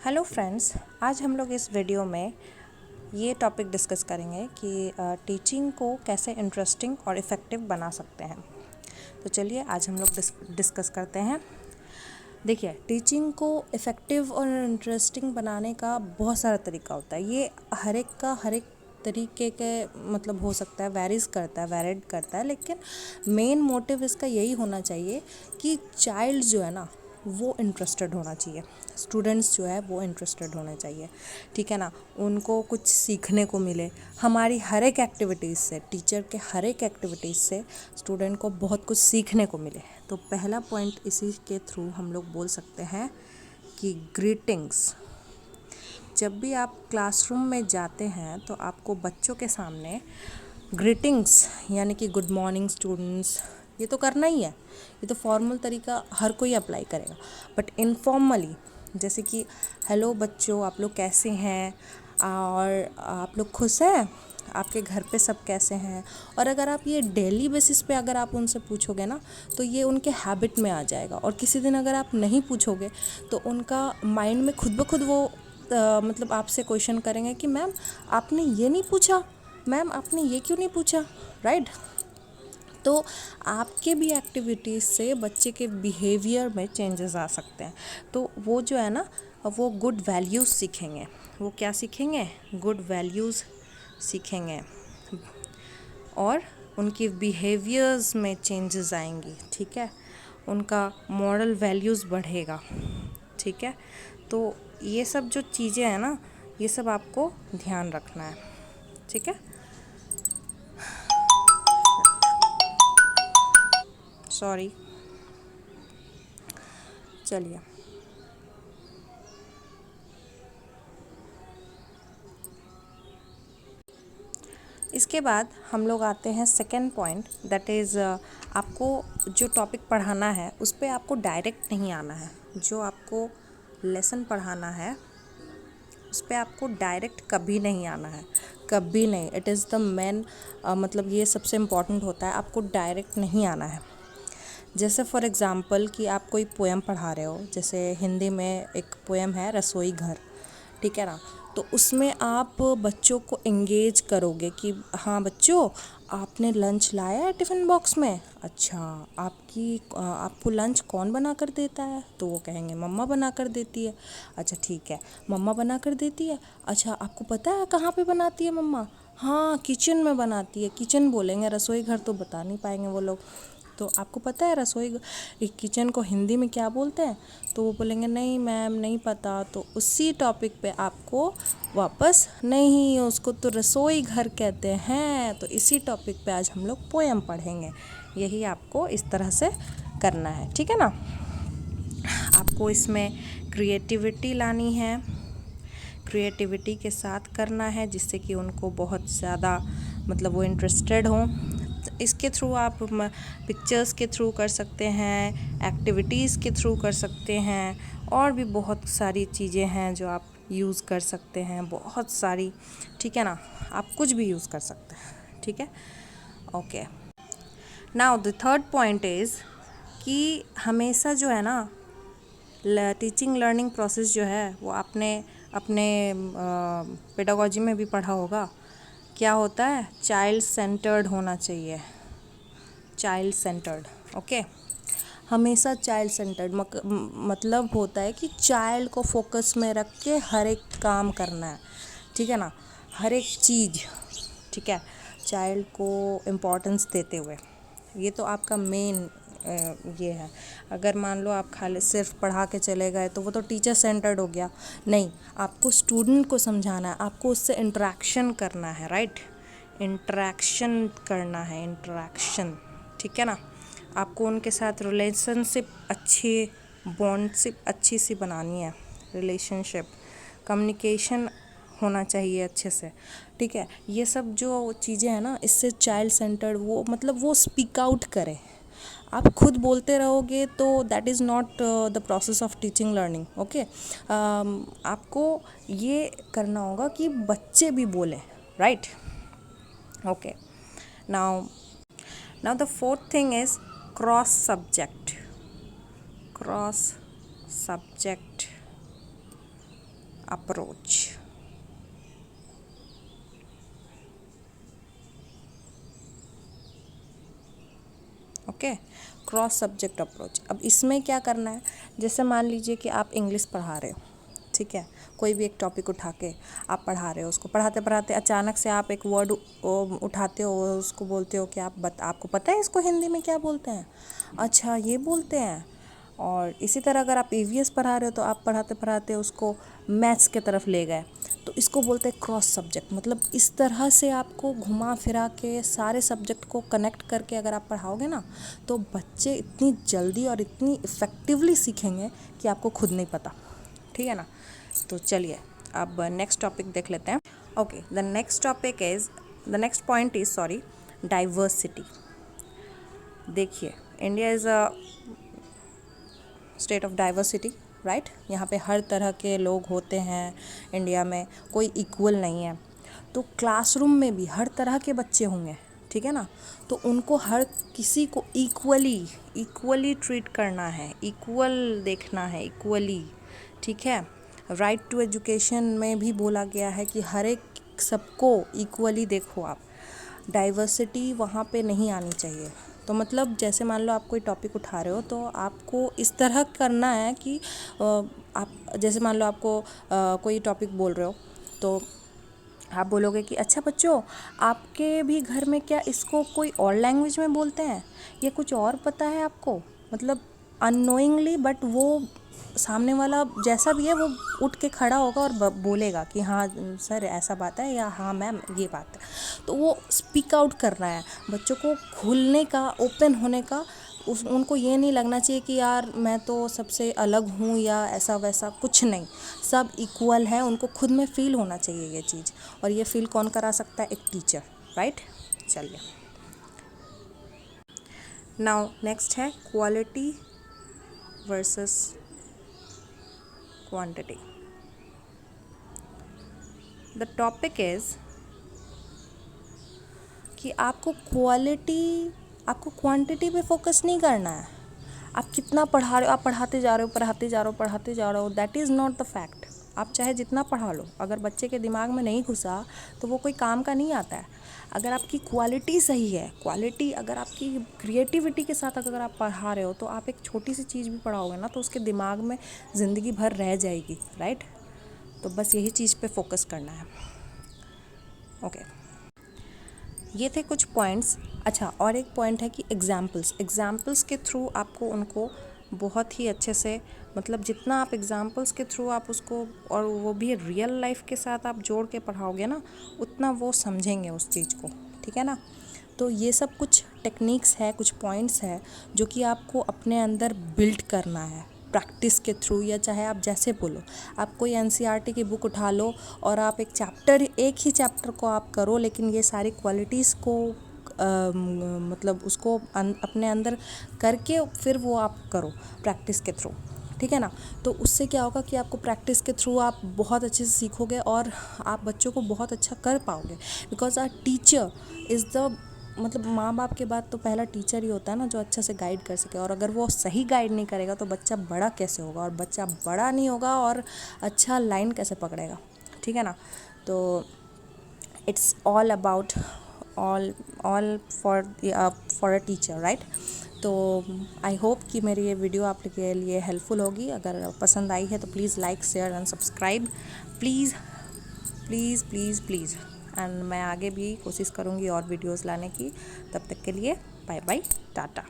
Hello friends, आज हम लोग इस वीडियो में ये टॉपिक डिस्कस करेंगे कि टीचिंग को कैसे इंटरेस्टिंग और इफ़ेक्टिव बना सकते हैं। तो चलिए आज हम लोग डिस्कस करते हैं। देखिए, टीचिंग को इफ़ेक्टिव और इंटरेस्टिंग बनाने का बहुत सारा तरीका होता है। ये हर एक तरीके के मतलब हो सकता है, वैरिड करता है, लेकिन मेन मोटिव इसका यही होना चाहिए कि चाइल्ड जो है ना वो इंटरेस्टेड होना चाहिए, स्टूडेंट्स जो है वो इंटरेस्टेड होने चाहिए, ठीक है ना। उनको कुछ सीखने को मिले हमारी हर एक एक्टिविटीज़ से, टीचर के हर एक एक्टिविटीज़ से स्टूडेंट को बहुत कुछ सीखने को मिले। तो पहला पॉइंट इसी के थ्रू हम लोग बोल सकते हैं कि ग्रीटिंग्स। जब भी आप क्लासरूम में जाते हैं तो आपको बच्चों के सामने ग्रीटिंग्स यानी कि गुड मॉर्निंग स्टूडेंट्स, ये तो करना ही है। ये तो फॉर्मल तरीका हर कोई अप्लाई करेगा, बट इनफॉर्मली जैसे कि हेलो बच्चों, आप लोग कैसे हैं और आप लोग खुश हैं, आपके घर पे सब कैसे हैं। और अगर आप ये डेली बेसिस पे अगर आप उनसे पूछोगे ना तो ये उनके हैबिट में आ जाएगा। और किसी दिन अगर आप नहीं पूछोगे तो उनका माइंड में खुद ब खुद वो मतलब आपसे क्वेश्चन करेंगे कि मैम आपने ये नहीं पूछा, मैम आपने ये क्यों नहीं पूछा, राइट। तो आपके भी एक्टिविटीज़ से बच्चे के बिहेवियर में चेंजेस आ सकते हैं। तो वो जो है ना वो गुड वैल्यूज़ सीखेंगे। वो क्या सीखेंगे? गुड वैल्यूज़ सीखेंगे और उनकी बिहेवियर्स में चेंजेस आएंगी, ठीक है। उनका मॉरल वैल्यूज़ बढ़ेगा, ठीक है। तो ये सब जो चीज़ें हैं ना, ये सब आपको ध्यान रखना है, ठीक है। सॉरी, चलिए इसके बाद हम लोग आते हैं सेकेंड पॉइंट, दैट इज़ आपको जो टॉपिक पढ़ाना है उस पर आपको डायरेक्ट नहीं आना है। जो आपको लेसन पढ़ाना है उस पर आपको डायरेक्ट कभी नहीं आना है, कभी नहीं। इट इज़ द मेन मतलब ये सबसे इम्पॉर्टेंट होता है, आपको डायरेक्ट नहीं आना है। जैसे फॉर एग्ज़ाम्पल कि आप कोई पोएम पढ़ा रहे हो, जैसे हिंदी में एक पोएम है रसोई घर, ठीक है ना। तो उसमें आप बच्चों को एंगेज करोगे कि हाँ बच्चों, आपने लंच लाया है टिफ़िन बॉक्स में? अच्छा, आपको लंच कौन बना कर देता है? तो वो कहेंगे मम्मा बना कर देती है। अच्छा ठीक है, मम्मा बना कर देती है। अच्छा, आपको पता है कहाँ पे बनाती है मम्मा? हाँ, किचन में बनाती है। किचन बोलेंगे, रसोई घर तो बता नहीं पाएंगे वो लोग। तो आपको पता है किचन को हिंदी में क्या बोलते हैं? तो वो बोलेंगे नहीं मैम नहीं पता। तो उसी टॉपिक पे आपको वापस, नहीं उसको तो रसोई घर कहते हैं। तो इसी टॉपिक पे आज हम लोग पोएम पढ़ेंगे। यही आपको इस तरह से करना है, ठीक है ना। आपको इसमें क्रिएटिविटी लानी है, क्रिएटिविटी के साथ करना है जिससे कि उनको बहुत ज़्यादा मतलब वो इंटरेस्टेड हों। इसके थ्रू आप पिक्चर्स के थ्रू कर सकते हैं, एक्टिविटीज़ के थ्रू कर सकते हैं, और भी बहुत सारी चीज़ें हैं जो आप यूज़ कर सकते हैं, बहुत सारी, ठीक है ना। आप कुछ भी यूज़ कर सकते हैं, ठीक है। Okay, now the third point is कि हमेशा जो है ना टीचिंग लर्निंग प्रोसेस जो है वो आपने अपने पेडागोजी में भी पढ़ा होगा। क्या होता है? चाइल्ड सेंटर्ड होना चाहिए, चाइल्ड सेंटर्ड, ओके। हमेशा चाइल्ड सेंटर्ड मतलब होता है कि चाइल्ड को फोकस में रख के हर एक काम करना है, ठीक है ना, हर एक चीज़, ठीक है, चाइल्ड को इम्पोर्टेंस देते हुए। ये तो आपका मेन ये है। अगर मान लो आप खाली सिर्फ पढ़ा के चले गए तो वो तो टीचर सेंटर्ड हो गया। नहीं, आपको स्टूडेंट को समझाना है, आपको उससे इंटरेक्शन करना है, राइट। इंटरेक्शन करना है, इंटरेक्शन, ठीक है ना। आपको उनके साथ रिलेशनशिप बॉन्डशिप अच्छी सी बनानी है, रिलेशनशिप, कम्युनिकेशन होना चाहिए अच्छे से, ठीक है। ये सब जो चीज़ें हैं ना, इससे चाइल्ड सेंटर्ड वो मतलब वो स्पीक आउट करे। आप खुद बोलते रहोगे तो that is not the process of teaching learning, okay. आपको ये करना होगा कि बच्चे भी बोलें, right. Okay, now the fourth thing is cross subject, cross subject, approach. Okay, cross subject approach. अब इसमें क्या करना है, जैसे मान लीजिए कि आप इंग्लिश पढ़ा रहे हो, ठीक है, कोई भी एक टॉपिक उठा के आप पढ़ा रहे हो, उसको पढ़ाते पढ़ाते अचानक से आप एक वर्ड उठाते हो, उसको बोलते हो कि आपको पता है इसको हिंदी में क्या बोलते हैं, अच्छा ये बोलते हैं। और इसी तरह अगर आप ईवीएस पढ़ा रहे हो तो आप पढ़ाते पढ़ाते उसको मैथ्स के तरफ ले गए, तो इसको बोलते हैं क्रॉस सब्जेक्ट। मतलब इस तरह से आपको घुमा फिरा के सारे सब्जेक्ट को कनेक्ट करके अगर आप पढ़ाओगे ना, तो बच्चे इतनी जल्दी और इतनी इफ़ेक्टिवली सीखेंगे कि आपको खुद नहीं पता, ठीक है ना। तो चलिए अब नेक्स्ट टॉपिक देख लेते हैं। Okay, the next point is diversity. देखिए, India is a state of diversity, right. यहाँ पे हर तरह के लोग होते हैं इंडिया में, कोई इक्वल नहीं है। तो क्लासरूम में भी हर तरह के बच्चे होंगे, ठीक है ना। तो उनको हर किसी को इक्वली ट्रीट करना है, इक्वल देखना है, इक्वली, ठीक है। राइट टू एजुकेशन में भी बोला गया है कि हर एक सबको इक्वली देखो आप, डाइवर्सिटी वहाँ पे नहीं आनी चाहिए। तो मतलब जैसे मान लो आप कोई टॉपिक उठा रहे हो तो आपको इस तरह करना है कि आप जैसे मान लो आपको कोई टॉपिक बोल रहे हो, तो आप बोलोगे कि अच्छा बच्चों, आपके भी घर में क्या इसको कोई और लैंग्वेज में बोलते हैं, ये कुछ और पता है आपको। मतलब अननोइंगली, बट वो सामने वाला जैसा भी है वो उठ के खड़ा होगा और बोलेगा कि हाँ सर ऐसा बात है, या हाँ मैम ये बात है। तो वो स्पीक आउट करना है, बच्चों को खुलने का, ओपन होने का। उनको ये नहीं लगना चाहिए कि यार मैं तो सबसे अलग हूँ या ऐसा वैसा, कुछ नहीं, सब इक्वल है। उनको खुद में फील होना चाहिए ये चीज़, और ये फील कौन करा सकता है, एक टीचर, राइट। चलिए, नाउ नेक्स्ट है quality versus quantity. The topic is कि आपको क्वांटिटी पे फोकस नहीं करना है। आप कितना पढ़ा रहे हो, आप पढ़ाते जा रहे हो, that is not the fact. आप चाहे जितना पढ़ा लो, अगर बच्चे के दिमाग में नहीं घुसा तो वो कोई काम का नहीं आता है। अगर आपकी क्वालिटी सही है, क्वालिटी अगर आपकी क्रिएटिविटी के साथ अगर आप पढ़ा रहे हो, तो आप एक छोटी सी चीज़ भी पढ़ाओगे ना तो उसके दिमाग में ज़िंदगी भर रह जाएगी, राइट। तो बस यही चीज़ पे फोकस करना है। ओके, ये थे कुछ पॉइंट्स। अच्छा, और एक पॉइंट है कि एग्ज़ाम्पल्स के थ्रू आपको उनको बहुत ही अच्छे से, मतलब जितना आप एग्ज़ाम्पल्स के थ्रू आप उसको, और वो भी रियल लाइफ के साथ आप जोड़ के पढ़ाओगे ना, उतना वो समझेंगे उस चीज़ को, ठीक है ना। तो ये सब कुछ टेक्निक्स है, कुछ पॉइंट्स है जो कि आपको अपने अंदर बिल्ड करना है प्रैक्टिस के थ्रू, या चाहे आप जैसे बोलो, आप कोई एनसीईआरटी की बुक उठा लो और आप एक ही चैप्टर को आप करो, लेकिन ये सारी क्वालिटीज़ को मतलब उसको अपने अंदर करके फिर वो आप करो प्रैक्टिस के थ्रू, ठीक है ना। तो उससे क्या होगा कि आपको प्रैक्टिस के थ्रू आप बहुत अच्छे से सीखोगे और आप बच्चों को बहुत अच्छा कर पाओगे। Because our teacher is the, मतलब माँ बाप के बाद तो पहला टीचर ही होता है ना, जो अच्छा से गाइड कर सके। और अगर वो सही गाइड नहीं करेगा तो बच्चा बड़ा कैसे होगा, और बच्चा बड़ा नहीं होगा और अच्छा लाइन कैसे पकड़ेगा, ठीक है ना। तो it's all about all for a teacher, right. तो आई होप कि मेरी ये वीडियो आपके लिए हेल्पफुल होगी। अगर पसंद आई है तो please like, share and subscribe, please please please please. And मैं आगे भी कोशिश करूँगी और वीडियोस लाने की। तब तक के लिए बाय बाय, टाटा।